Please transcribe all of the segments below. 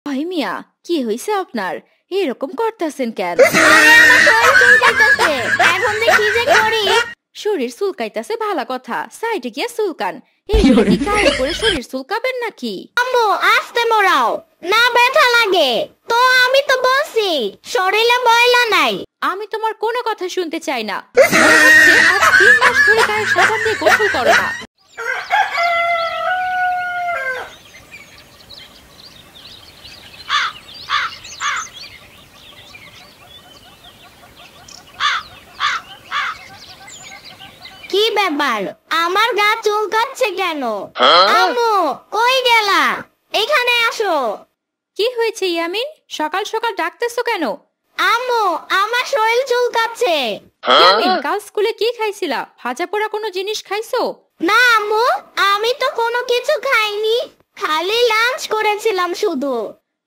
ভাই মিয়া, কি হইছে আপনার? এরকম করতেছেন কেন? শরীর চুলকাইতেছে ভালো কথা, সাইডে গিয়া চুলকান। এইগুলো কি গায়ে করে শরীর চুলকাবেন নাকি? আম্মু আস্তে মোড়াও, না ব্যথা লাগে তো। আমি তো বলছি শরীরে ময়লা নাই। আমি তোমার কোনো কথা শুনতে চাই না। মনে হচ্ছে আজ 3 মাস ধরে গায়ে সাবান দিয়ে গোসল করো না। কি ব্যাপার, আমার গা চুলকাচ্ছে কেন? আম্মু কই গেলা? এখানে আসো। কি হয়েছে ইয়ামিন? সকাল সকাল ডাকতেছো কেন? আম্মু আমার শরীর চুলকাচ্ছে। ইয়ামিন, কাল স্কুলে কি খাইছিলা? ভাজা পোড়া কোনো জিনিস খাইছো? না আম্মু, আমি তো কোনো কিছু খাইনি, খালি লাঞ্চ করেছিলাম শুধু।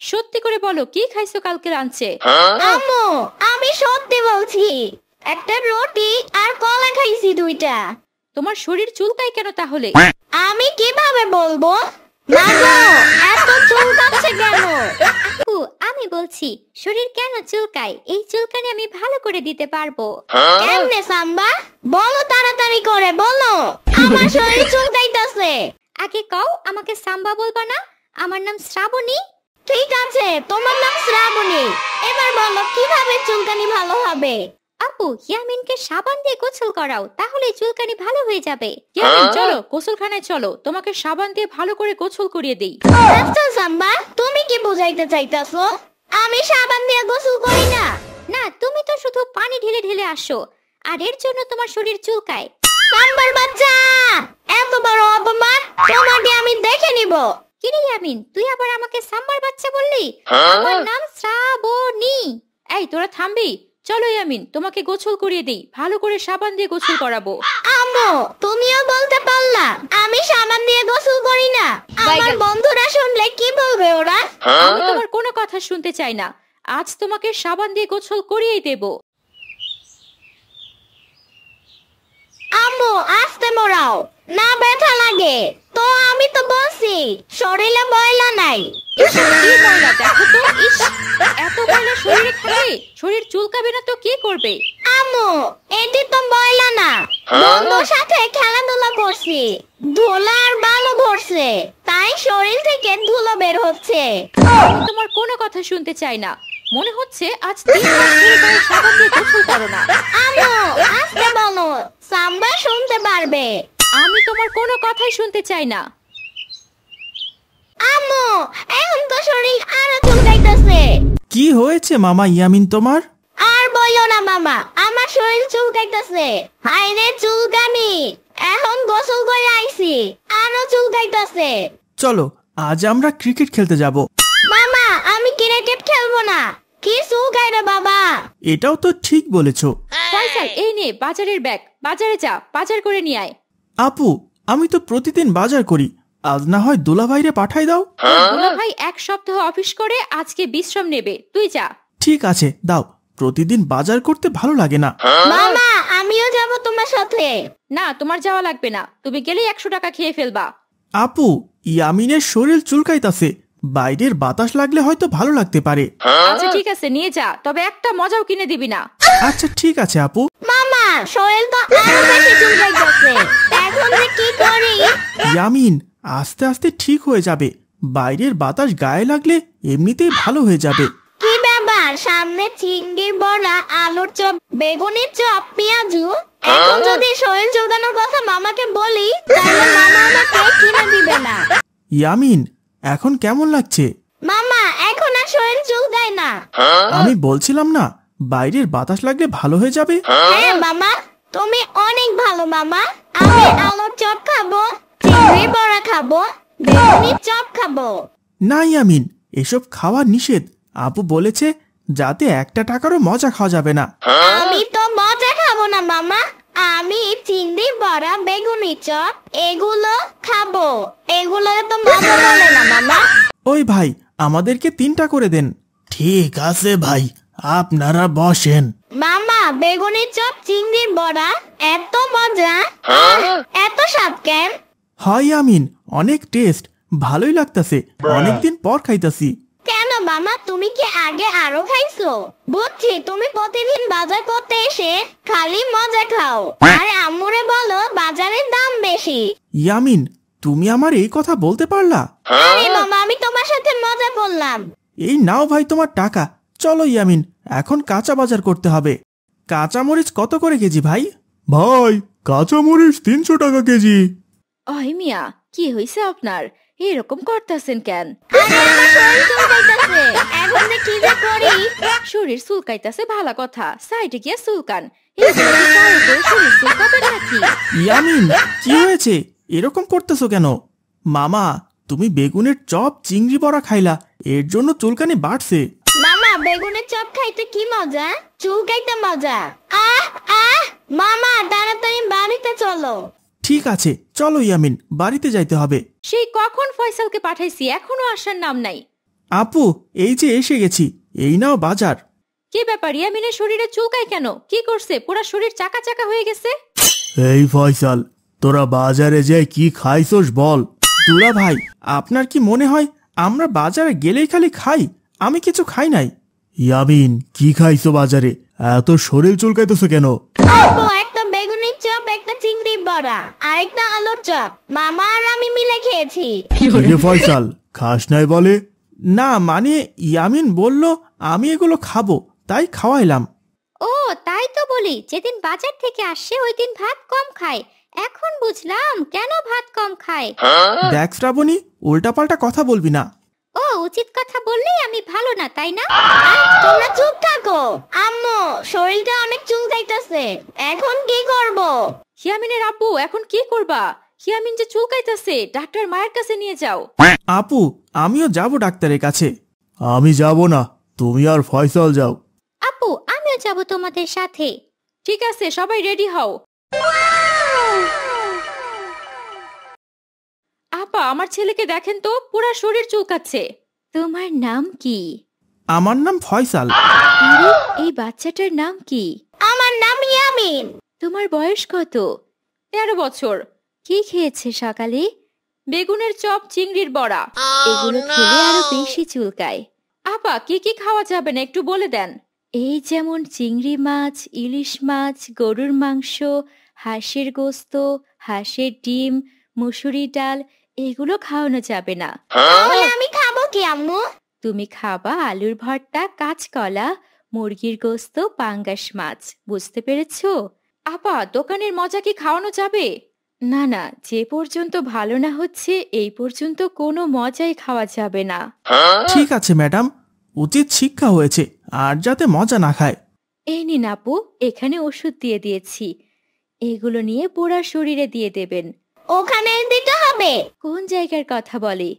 সত্যি করে বলো, কি খাইছো কালকে লাঞ্চে? আম্মু আমি সত্যি বলছি, একটা রুটি আর কলা খাইছি 2টা। তোমার শরীর চুলকায় কেন তাহলে? আমি কিভাবে বলবো? মাগো এত চুলকাচ্ছে কেন? আপু, আমি বলছি শরীর কেন চুলকায়, এই চুলকানি আমি ভালো করে দিতে পারবো। কেমনে সাম্বা? বলো তাড়াতাড়ি করে বলো, আমার শরীর চুলকাইতাছে। আগে কও, আমাকে সাম্বা বলবা না? আমার নাম শ্রাবণী। ঠিক আছে, তোমার নাম শ্রাবণী, এবার বলো কিভাবে চুলকানি ভালো হবে? আপু, ইয়ামিনকে সাবান দিয়ে গোসল করাও, তাহলে চুলকানি ভালো হয়ে যাবে। ইয়ামিন চলো, গোসলখানায় চলো, তোমাকে সাবান দিয়ে ভালো করে গোসল করিয়ে দেই। আচ্ছা সাম্বা, তুমি কি বুঝাইতে চাইতাছো? আমি সাবান দিয়ে গোসল করি না। না, তুমি তো শুধু পানি ঢেলে ঢেলে আসো, আর এর জন্য তোমার শরীর চুলকায়। সাম্বার বাচ্চা, এত বড় অপমান, তোমাকে আমি দেখে নিব। কিরে ইয়ামিন, তুই আবার আমাকে সাম্বার বাচ্চা বললি? আমার নাম শ্রাবণী। এই তোরা থামবি? চলো ইয়ামিন, তোমাকে গোসল করিয়ে দেই, ভালো করে সাবান দিয়ে গোসল করাবো। আম্মু তুমিও বলতে পারলা আমি সাবান দিয়ে গোসল করি না? আমার বন্ধুরা শুনলে কি বলবে ওরা? আমি তোমার কোনো কথা শুনতে চাই না। আজ তোমাকে সাবান দিয়ে গোসল করিয়েই দেব। আম্মু আস্তে মোড়াও, না ব্যথা লাগে তো। আমি তো বলছি শরীরে ময়লা নাই। কি ময়লা দেখো তো, ইস, এত ময়লা শরীরে থাকে, শরীর চুলকাবে না তো কি করবে? আম্মু এটি তো ময়লা না, বন্ধুর সাথে খেলাধুলা করছি, ধুলা আর বালু ভরছে, তাই শরীর থেকে ধুলো বের হচ্ছে। আমি তোমার কোনো কথা শুনতে চাই না। মনে হচ্ছে আজ 3 মাস ধরে গায়ে সাবান দিয়ে গোসল করো না। আম্মু আস্তে বলো, সাম্বা শুনতে পারবে। আমি তোমার কোনো কথাই শুনতে চাই না। আম্মু এখন তো শরীর আরো চুলকাইতেছে। কি হয়েছে মামা ইয়ামিন তোমার? আর বলো না মামা, আমার শরীর চুলকাইতেছে। হায় রে চুলকানি, এখন গোসল করে আইছি, আরো চুলকাইতেছে। চলো আজ আমরা ক্রিকেট খেলতে যাব। মামা আমি ক্রিকেট খেলবো না, কি চুলকাই রে বাবা। এটাও তো ঠিক বলেছো। ফয়সাল, এই নে বাজারের ব্যাগ, বাজারে যা, বাজার করে নিয়ে আয়। আপু আমি তো প্রতিদিন বাজার করি, আজ না হয় দুলাভাইরে পাঠাই দাও। দুলা ভাই 1 সপ্তাহ অফিস করে আজকে বিশ্রাম নেবে, তুই যা। ঠিক আছে দাও, প্রতিদিন বাজার করতে ভালো লাগে না। মামা আমিও যাব তোমার সাথে। না, তোমার যাওয়া লাগবে না, তুমি গেলেই 100 টাকা খেয়ে ফেলবা। আপু ইয়ামিনের শরীর চুলকাইতাছে, বাইরের বাতাস লাগলে হয়তো ভালো লাগতে পারে। আচ্ছা ঠিক আছে, নিয়ে যা, তবে একটা মজাও কিনে দিবি না। আচ্ছা ঠিক আছে আপু। মামা শরীর তো আরো বেশি চুলকাইতেছে, এখন যে কি করি? ইয়ামিন আস্তে আস্তে ঠিক হয়ে যাবে, বাইরের বাতাস গায়ে লাগলে এমনিতেই ভালো হয়ে যাবে। কি ব্যাপার, সামনে চিংড়ির বড়া, আলুর চপ, বেগুনের চপ, পেঁয়াজু। এখন যদি শরীর চুলকানোর কথা মামাকে বলি, তাহলে মামা আমাকে কিনে দিবে না। ইয়ামিন এখন কেমন লাগছে? মামা এখন আর শরীর চুলকায় না। আমি বলছিলাম না বাইরের বাতাস লাগলে ভালো হয়ে যাবে। হ্যাঁ মামা, তুমি অনেক ভালো মামা। আমি আলুর চপ খাবো, চিংড়ির বড়া খাবো, বেগুনের চপ খাবো। না ইয়ামিন, এসব খাওয়া নিষেধ। আপু বলেছে যাতে 1 টাকারও মজা খাওয়া যাবে না। আমি তো মজা খাবো না মামা, আমি চিংড়ি বড়া, বেগুনের চপ এগুলো খাবো। এগুলো তো মজা বলে না মামা। ওই ভাই আমাদেরকে 3টা করে দেন। ঠিক আছে ভাই, আপনারা বসেন। মামা বেগুনের চপ, চিংড়ির বড়া এত মজা, এত স্বাদ কেন? হয় ইয়ামিন, অনেক টেস্ট, ভালোই লাগতাছে, অনেকদিন পর খাইতাছি। কেন মামা, তুমি কি আগে আরো খাইছো? বুঝছি তুমি প্রতিদিন বাজার করতে এসে খালি মজা খাও আর আম্মুরে বলো বাজারের দাম বেশি। ইয়ামিন, তুমি আমার এই কথা বলতে পারলা? আরে মামা, আমি তোমার সাথে মজা করলাম। এই নাও ভাই তোমার টাকা। চলো ইয়ামিন, এখন কাঁচা বাজার করতে হবে। কাঁচামরিচ কত করে কেজি ভাই? ভাই, কাঁচামরিচ 300 টাকা কেজি। ওই মিয়া, কি হইছে আপনার? এরকম করতেছেন কেন? আরে আমার শরীর চুলকাইতাছে, এখন যে কি যে করি। শরীর চুলকাইতেছে ভালো কথা, সাইডে গিয়ে চুলকান। এই যে কি কারো করে শরীর চুলকাবেন নাকি? ইয়ামিন, কি হয়েছে? এরকম করতেছো কেন? মামা, তুমি বেগুনের চপ চিংড়ি বড়া খাইলা, এর জন্য চুলকানি বাড়ছে। মামা, বেগুনের চপ খাইতে কি মজা, চুলকাইতে মজা। আহ আহ, মামা তাড়াতাড়ি বাড়িতে চলো। ঠিক আছে, চলো ইয়ামিন, বাড়িতে যাইতে হবে। সেই কখন ফয়সালকে পাঠাইছি, এখনো আসার নাম নাই। আপু, এই যে এসে গেছি, এই নাও বাজার। কি ব্যাপার, ইয়ামিনের শরীরে চুলকায় কেন? কি করছে? পুরা শরীর চাকা চাকা হয়ে গেছে। এই ফয়সাল, তোরা বাজারে যে কি খাইছস বল। দুলা ভাই, আপনার কি মনে হয় আমরা বাজারে গেলেই খালি খাই? আমি কিছু খাই নাই। ইয়ামিন, কি খাইছো বাজারে? এত শরীর চুলকাইতেছো কেন? আপু, একটা বেগুনের চপ, একটা চিংড়ি বড়া আর একটা আলুর চপ মামা আর আমি মিলে খেয়েছি। ফয়সাল, খাস নাই বলে? না মানে ইয়ামিন বলল আমি এগুলো খাবো, তাই খাওয়াইলাম। ও তাই তো বলি, যেদিন বাজার থেকে আসে ওই দিন ভাত কম খায়। এখন বুঝলাম কেন ভাত কম খায়। দেখ শ্রাবণী, উল্টাপাল্টা কথা বলবি না। ও উচিত কথা বললেই আমি ভালো না, তাই না? তোমরা চুপ থাকো। আম্মু, শরীরটা অনেক চুলকাইতেছে, এখন কি করব? ইয়ামিনের আপু, এখন কি করবা? ইয়ামিন যে চুলকাইতেছে, ডাক্তার মায়ের কাছে নিয়ে যাও। আপু, আমিও যাব ডাক্তারের কাছে। আমি যাব না, তুমি আর ফয়সাল যাও। আপু, আমিও যাব তোমাদের সাথে। ঠিক আছে, সবাই রেডি হও। আপা, আমার ছেলেকে দেখেন তো, পুরা শরীর চুলকাচ্ছে। তোমার নাম কি? আমার নাম ফয়সাল। আরে, এই বাচ্চাটার নাম কি? আমার নাম ইয়ামিন। তোমার বয়স কত? 13 বছর। কি খেয়েছে সকালে? বেগুনের চপ, চিংড়ির বড়া। এগুলো খেলে আরো বেশি চুলকায়। আপা, কি কি খাওয়া যাবে না একটু বলে দেন। এই যেমন চিংড়ি মাছ, ইলিশ মাছ, গরুর মাংস, হাঁসের গোস্ত, হাঁসের ডিম, মুসুরি ডাল, এগুলো খাওয়ানো যাবে না। তাহলে আমি খাবো কি আম্মু? তুমি খাবা আলুর ভর্তা, কাঁচকলা, মুরগির গোস্ত, পাঙ্গাস মাছ। বুঝতে পেরেছো? আপা, দোকানের মজা কি খাওয়ানো যাবে? না না, যে পর্যন্ত ভালো না হচ্ছে এই পর্যন্ত কোনো মজাই খাওয়া যাবে না। ঠিক আছে ম্যাডাম, উচিত শিক্ষা হয়েছে, আর যাতে মজা না খায়। এই নিন আপু, এখানে ওষুধ দিয়ে দিয়েছি, এগুলো নিয়ে পুরা শরীরে দিয়ে দেবেন। ওখানে দিতে হবে? কোন জায়গার কথা বলে?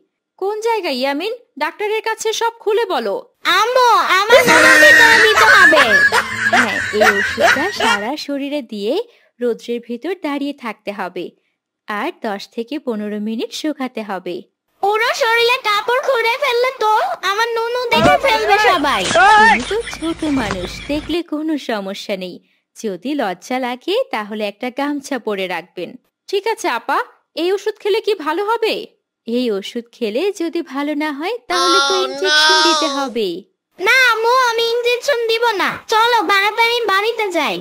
কোন জায়গায় ইয়ামিন? ডাক্তারের কাছে সব খুলে বলো। আম্মু, আমার নুনুর ভিতরে দিতে হবে। হ্যাঁ, এই ওষুধটা সারা শরীরে দিয়ে রোদ্রের ভিতর দাঁড়িয়ে থাকতে হবে আর 10 থেকে 15 মিনিট শুকাতে হবে। পুরো শরীরে কাপড় খুলে ফেললে তো আমার নুনু দেখে ফেলবে সবাই। তুমি তো ছোট মানুষ, দেখলে কোনো সমস্যা নেই। যদি লজ্জা লাগে তাহলে একটা গামছা পরে রাখবেন। ঠিক আছে আপা, এই ওষুধ খেলে কি ভালো হবে? এই ওষুধ খেলে যদি ভালো না হয় তাহলে তো ইনজেকশন দিতে হবে। না আম্মু, আমি ইনজেকশন দিব না, চলো তাড়াতাড়ি বাড়িতে যাই।